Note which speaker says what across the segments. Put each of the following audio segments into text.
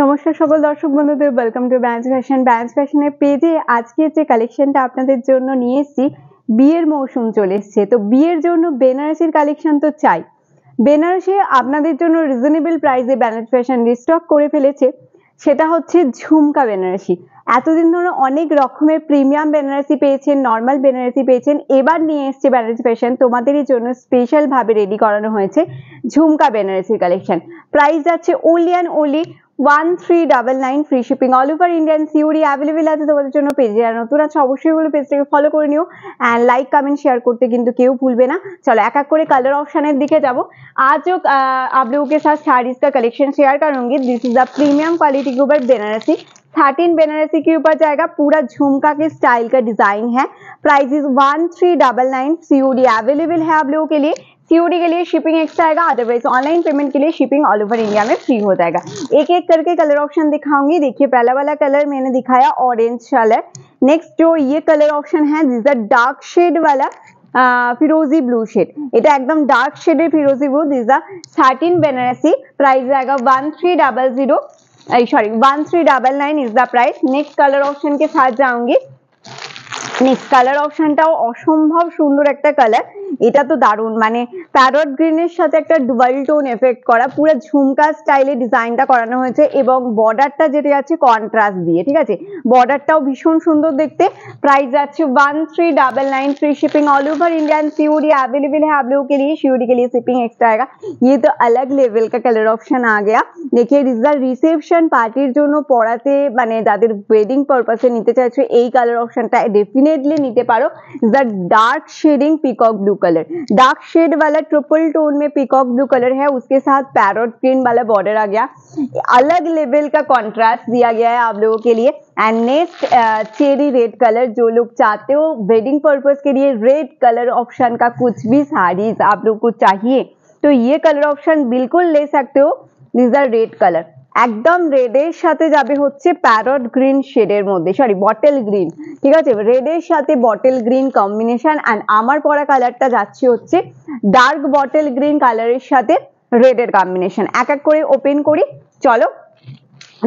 Speaker 1: নমস্কার সকল দর্শক বন্ধুদের, welcome to bans fashion. Bans ফ্যাশনের পেজে আজকে যে কালেকশনটা আপনাদের জন্য নিয়ে এসেছি, বিয়ের মৌসুম চলে এসছে, তো বিয়ের জন্য বেনারসির কালেকশন তো চাই। বেনারসে আপনাদের জন্য রিজনেবল প্রাইসে ব্যান্স ফ্যাশন রিস্টক করে ফেলেছে, সেটা হচ্ছে ঝুমকা বেনারসি। এতদিন ধরে অনেক রকমের প্রিমিয়াম বেনারসি পেয়েছেন, নর্মাল বেনারসি পেয়েছেন, এবার নিয়ে এসছে ব্যান্স ফ্যাশন তোমাদেরই জন্য স্পেশাল ভাবে রেডি করানো হয়েছে ঝুমকা বেনারসির কালেকশন। প্রাইস যাচ্ছে only and only 1399, free shipping all over Indian, COD available আছে তোমাদের জন্য। পেজে আর নতুন আছে অবশ্যই বলে পেজটাকে ফলো করে নিও, অ্যান্ড লাইক কমেন্ট শেয়ার করতে কিন্তু কেউ ভুলবে না। চলো এক এক করে কালার ऑप्शनের दिखे जाओ। आज जो आप लोगों के साथ साड़ीज का कलेक्शन शेयर करूंगी, this is the premium quality के ऊपर बेनारसी 13 बेनारसी के ऊपर जाएगा। पूरा झुमका के स्टाइल का डिजाइन है। प्राइस इज 1399, सीओडी अवेलेबल है आप लोगों के लिए। सीओडी के लिए शिपिंग एक्स्ट्रा आएगा, अदरवाइज ऑनलाइन पेमेंट के लिए शिपिंग ऑल ओवर इंडिया में फ्री हो जाएगा। एक एक करके कलर ऑप्शन दिखाऊंगी। देखिए पहला वाला कलर मैंने दिखाया ऑरेंज कलर। नेक्स्ट जो ये कलर ऑप्शन है, दिस इज डार्क शेड वाला फिरोजी ब्लू शेड, এটা একদম ডার্ক শেডের ফিরোজি blue. This the 13 Banarasi, price आएगा 1300, sorry 1399 is the price. Next colour option के साथ जाऊंगी। नेक्स्ट कलर ऑप्शनটাও অসম্ভব সুন্দর একটা কালার, এটা তো দারুণ, মানে প্যারট গ্রিনের সাথে একটা ডুয়াল টোন এফেক্ট করা, পুরো ঝুমকা স্টাইলে ডিজাইনটা করানো হয়েছে এবং বর্ডারটা যেটা আছে কন্ট্রাস্ট দিয়ে, ঠিক আছে, বর্ডারটাও ভীষণ সুন্দর দেখতে। प्राइस যাচ্ছে 1399, free shipping all over India, COD available है आप लोगों के लिए। सीओडी के लिए शिपिंग एक्स्ट्रा आएगा। ये तो अलग लेवल का कलर ऑप्शन आ गया। देखिए रिसेप्शन पार्टिर জন্য পড়াতে, মানে যাদের ওয়েডিং পারপাসে নিতে চাইছো এই কালার অপশনটা डेफिनेटली নিতে পারো। The dark shading peacock blue colour, dark shade वाला ट्रिपल टोन में पीकॉक ब्लू कलर है, उसके साथ पैरोट ग्रीन वाला बॉर्डर आ गया। अलग लेवल का कॉन्ट्रास्ट दिया गया है आप लोगों के लिए। And next cherry red colour, जो लोग चाहते हो वेडिंग पर्पस के लिए रेड कलर ऑप्शन का कुछ भी साड़ीज आप लोग को चाहिए तो ये कलर ऑप्शन बिल्कुल ले सकते हो। दिस आर रेड कलर, একদম রেডের সাথে যাবে হচ্ছে প্যারট গ্রিন শেডের মধ্যে, সরি বটল গ্রিন, ঠিক আছে, রেডের সাথে বটল গ্রিন কম্বিনেশন। এন্ড আমার পরা কালারটা যাচ্ছে হচ্ছে ডার্ক বটল গ্রিন কালারের সাথে রেডের কম্বিনেশন। এক এক করে ওপেন করি, চলো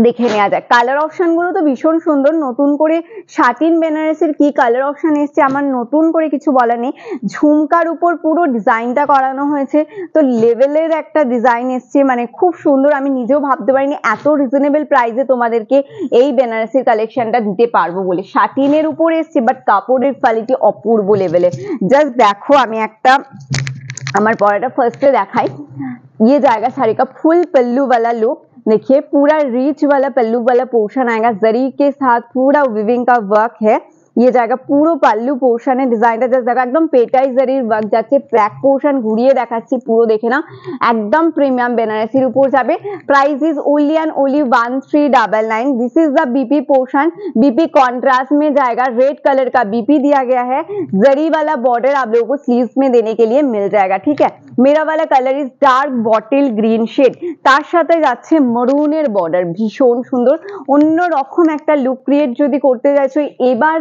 Speaker 1: দেখে নেওয়া যাক। কালার অপশন গুলো তো ভীষণ সুন্দর। নতুন করে 13 বেনারসির কি কালার অপশন এসছে আমার নতুন করে কিছু বলার নেই। ঝুমকার উপর পুরো ডিজাইনটা করানো হয়েছে, তো লেভেলের একটা ডিজাইন এসছে, মানে খুব সুন্দর। আমি নিজেও ভাবতে পারিনি এত রিজনেবল প্রাইসে তোমাদেরকে এই বেনারসির কালেকশনটা দিতে পারবো বলে। 13 এর উপর এসছে, বাট কাপড়ের কোয়ালিটি অপূর্ব লেভেলের। জাস্ট দেখো, আমি একটা আমার পরাটা ফার্স্টে দেখাই। ये जाएगा साड़ी का फुल पल्लू वाला लुक। देखिए पूरा रिच वाला पल्लू वाला पोर्शन आएगा, जरी के साथ पूरा विविंग का वर्क है। ये जाएगा পুরো পাল্লু পোর্শনে ডিজাইনটা জাস্ট দেখো, একদম পেটাই জরির ওয়ার্ক যাচ্ছে। ব্যাক পোর্শন ঘুরিয়ে দেখাচ্ছি, পুরো দেখে না, একদম প্রিমিয়াম বেনারসির উপর যাবে। Price is only and only 1399। This is the BP portion, BP contrast में जाएगा। रेड कलर का बीपी दिया गया है, जरी वाला बॉर्डर आप लोगों को स्लीव्स में देने के लिए मिल जाएगा, ठीक है। मेरा वाला colour is dark bottle green shade, তার সাথে যাচ্ছে মরুনের বর্ডার, ভীষণ সুন্দর অন্য রকম একটা লুক ক্রিয়েট যদি করতে চাইছো এবার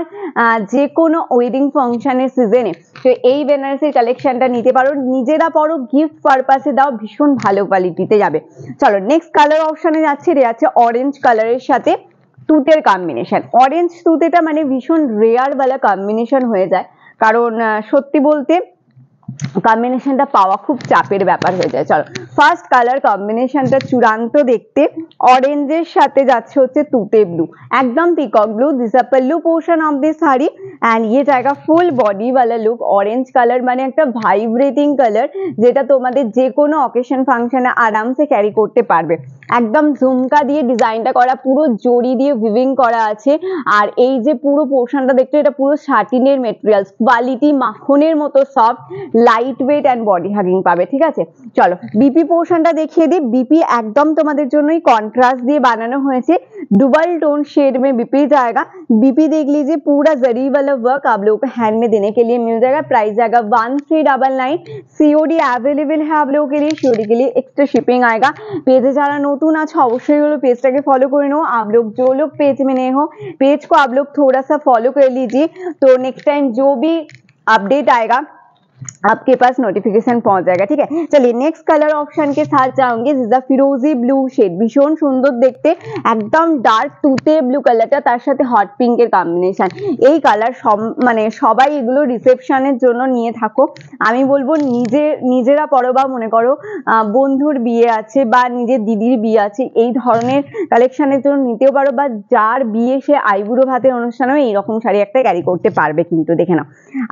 Speaker 1: যে কোনো ওয়েডিং ফাংশনের সিজনে, তো এই বেনারসির কালেকশনটা নিতে পারো। নিজেরা পরো, গিফট পারপাসে দাও, ভীষণ ভালো কোয়ালিটিতে যাবে। চলো নেক্সট কালার অপশনে যাচ্ছে, এটা আছে অরেঞ্জ কালারের সাথে তুতের কম্বিনেশন। অরেঞ্জ তুতেটা মানে ভীষণ রেয়ার वाला কম্বিনেশন হয়ে যায়, কারণ সত্যি বলতে কম্বিনেশনটা পাওয়া খুব চাপের ব্যাপার হয়ে যায়। চলো ফার্স্ট কালার কম্বিনেশনটা চূড়ান্ত দেখতে, অরেঞ্জের সাথে যাচ্ছে হচ্ছে তুতে ব্লু, একদম peacock blue. This a pallu portion of this sari and ये जाएगा ফুল বডি वाला লুক। অরেঞ্জ কালার মানে একটা ভাইব্রেটিং কালার, যেটা তোমাদের যে কোনো অকেশন ফাংশনে আরামসে ক্যারি করতে পারবে। একদম ঝুমকা দিয়ে ডিজাইনটা করা, পুরো জড়ি দিয়ে উইভিং করা আছে। আর এই যে পুরো পোর্শনটা দেখতে, এটা পুরো শাটিনের মেটেরিয়ালস, কোয়ালিটি মাখনের মতো soft, light weight and body hugging পাবে, ঠিক আছে। চলো बीपी পোর্শনটা দেখিয়ে দিই। बीपी একদম তোমাদের জন্যই কন্ট্রাস্ট দিয়ে বানানো হয়েছে, डुबल टोन शेड में बीपी जाएगा। बीपी देख लीजिए, पूरा जरी वाला वर्क आप लोगों को हैंड में देने के लिए मिल जाएगा। प्राइस जाएगा 1399, सीओडी अवेलेबल है आप लोगों के लिए। सीओडी के लिए एक्स्ट्रा शिपिंग आएगा। पेजे যারা নতুন আছে অবশ্যই হলো পেজটাকে ফলো করে নাও। आप लोग जो लोग पेज में नए हो, पेज को आप लोग थोड़ा सा फॉलो कर लीजिए, तो नेक्स्ट टाइम जो भी अपडेट आएगा आपके पास नोटिफिकेशन पहुंच जाएगा। ठीक है, चलिए नेक्स्ट कलर ऑप्शन के साथ जाऊंगी। दिस इज ফিরোজি ব্লু শেড, ভীষণ সুন্দর দেখতে, একদম ডার্ক তুতে ব্লু কালারটা, তার সাথে হট পিঙ্কের কম্বিনেশন। এই কালার মানে সবাই এগুলো রিসেপশনের জন্য নিয়ে থাকো। আমি বলবো নিজেরা পরো, বা মনে করো বন্ধুর বিয়ে আছে বা নিজের দিদির বিয়ে আছে, এই ধরনের কালেকশনের জন্য নিতেও পারো, বা যার বিয়ে সে আইবুড়ো ভাতের অনুষ্ঠানেও এইরকম শাড়ি একটা ক্যারি করতে পারবে কিন্তু, দেখে নাও।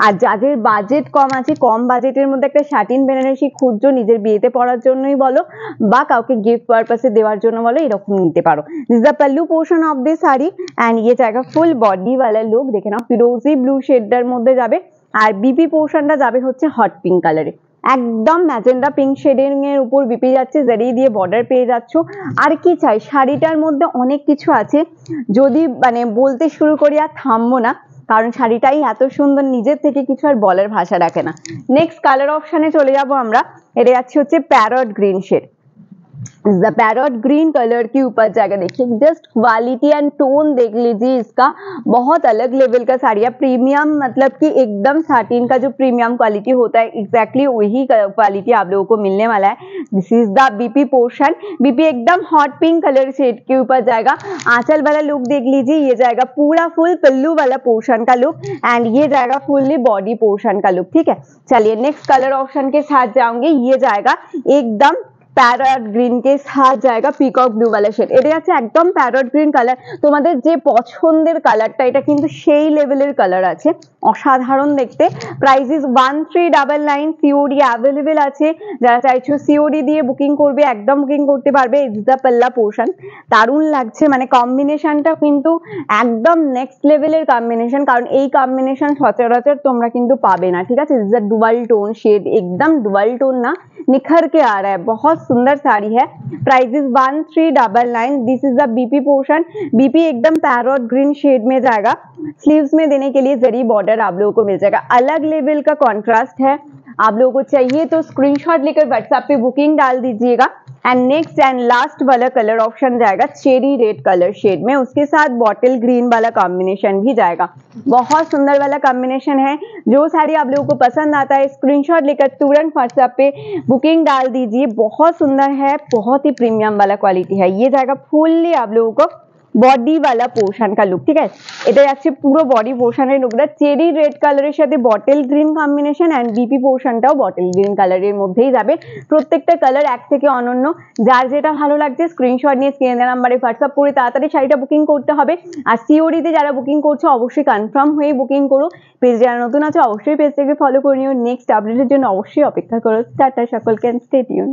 Speaker 1: আর যাদের বাজেট কম আছে, কম বাজেটের মধ্যে একটা শাটিন বেনারসি খুঁজছো নিজের বিয়েতে পরার জন্যই বলো বা কাউকে গিফট পারপাসে দেওয়ার জন্য বলো, এরকম নিতে পারো। This the pallu portion of this sari and ये जाएगा ফুল বডি वाला লুক। দেখে নাও ফিরোজি ব্লু শেডটার মধ্যে যাবে, আর বিপি পোর্শনটা যাবে হচ্ছে হট পিঙ্ক কালারে, একদম ম্যাজেন্ডা পিঙ্ক শেডিং এর উপর বিপি যাচ্ছে, জারি দিয়ে বর্ডার পেয়ে যাচ্ছ। আর কি চাই, শাড়িটার মধ্যে অনেক কিছু আছে, যদি মানে বলতে শুরু করি আর থামবো না, কারণ শাড়িটাই এত সুন্দর, নিজের থেকে কিছু আর বলার ভাষা রাখে না। নেক্সট কালার অপশনে চলে যাব আমরা। এটা যাচ্ছে হচ্ছে parrot green shade. The parrot green colour के ऊपर जाकर देखिए, जस्ट क्वालिटी एंड टोन देख लीजिए इसका, बहुत अलग लेवल का साड़ी है। प्रीमियम मतलब कि एकदम साटिन का जो प्रीमियम क्वालिटी होता है, एग्जैक्टली वही क्वालिटी आप लोगों को मिलने वाला है। This is the BP portion. BP एकदम हॉट पिंक कलर शेड के ऊपर जाएगा। आंचल वाला लुक देख लीजिए, ये जाएगा पूरा फुल पल्लू वाला पोर्शन का लुक एंड ये जाएगा फुल्ली बॉडी पोर्शन का लुक। ठीक है, चलिए नेक्स्ट कलर ऑप्शन के साथ जाऊंगी। ये जाएगा एकदम প্যারট গ্রিন কে সাথ জায়গা পিকক ব্লু वाला শেড। এটা আছে একদম প্যারট গ্রিন কালার, তোমাদের যে পছন্দের কালারটা, এটা কিন্তু সেই লেভেলের কালার আছে, অসাধারণ দেখতে। প্রাইস ইজ 1399, সিওডি অ্যাভেলেবেল আছে, যারা চাইছো সিওডি দিয়ে বুকিং করবে একদম বুকিং করতে পারবে। ইজ দ্য পাল্লা পোর্শন, দারুণ লাগছে, মানে কম্বিনেশনটা কিন্তু একদম নেক্সট লেভেলের কম্বিনেশন, কারণ এই কম্বিনেশন সচরাচর তোমরা কিন্তু পাবে না। ঠিক আছে, ইজ দ্য ডুয়াল টোन शेड, एकदम डुअल टोन ना निखर के आ रहा है, बहुत सुंदर साड़ी है। Price is 1399। This is the BP portion, BP एकदम पैरट ग्रीन शेड में जाएगा। स्लीव्स में देने के लिए जरी बॉर्डर आप लोगों को मिल जाएगा, अलग लेवल का कॉन्ट्रास्ट है। आप लोगों को चाहिए तो स्क्रीनशॉट लेकर व्हाट्सएप पे बुकिंग डाल दीजिएगा। एंड नेक्स्ट एंड लास्ट वाला कलर ऑप्शन जाएगा चेरी रेड कलर शेड में, उसके साथ बॉटल ग्रीन वाला कॉम्बिनेशन भी जाएगा। बहुत सुंदर वाला कॉम्बिनेशन है। जो साड़ी आप लोगों को पसंद आता है स्क्रीनशॉट लेकर तुरंत व्हाट्सएप पे बुकिंग डाल दीजिए। बहुत सुंदर है, बहुत ही प्रीमियम वाला क्वालिटी है। ये जाएगा फुल्ली आप लोगों को বডি वाला পোর্শন কা লুক। ঠিক আছে, এটা যাচ্ছে পুরো বডি পোর্শনের লুকটা, চেরি রেড কালারের সাথে bottle green combination and BP পোর্শনটাও বটল গ্রিন কালারের মধ্যেই যাবে। প্রত্যেকটা কালার এক থেকে অনন্য, যার যেটা ভালো লাগছে স্ক্রিনশট নিয়ে স্ক্রিনে দেওয়া নাম্বারে হোয়াটসঅ্যাপ করে তাড়াতাড়ি শাড়িটা বুকিং করতে হবে। আর সিওডিতে যারা বুকিং করছো অবশ্যই কনফার্ম হয়ে বুকিং করো। পেজ যারা নতুন আছে অবশ্যই পেজটাকে ফলো করে নিও। নেক্সট আপডেটের জন্য অবশ্যই অপেক্ষা করো। টাটা সকলকে, স্টে টিউন।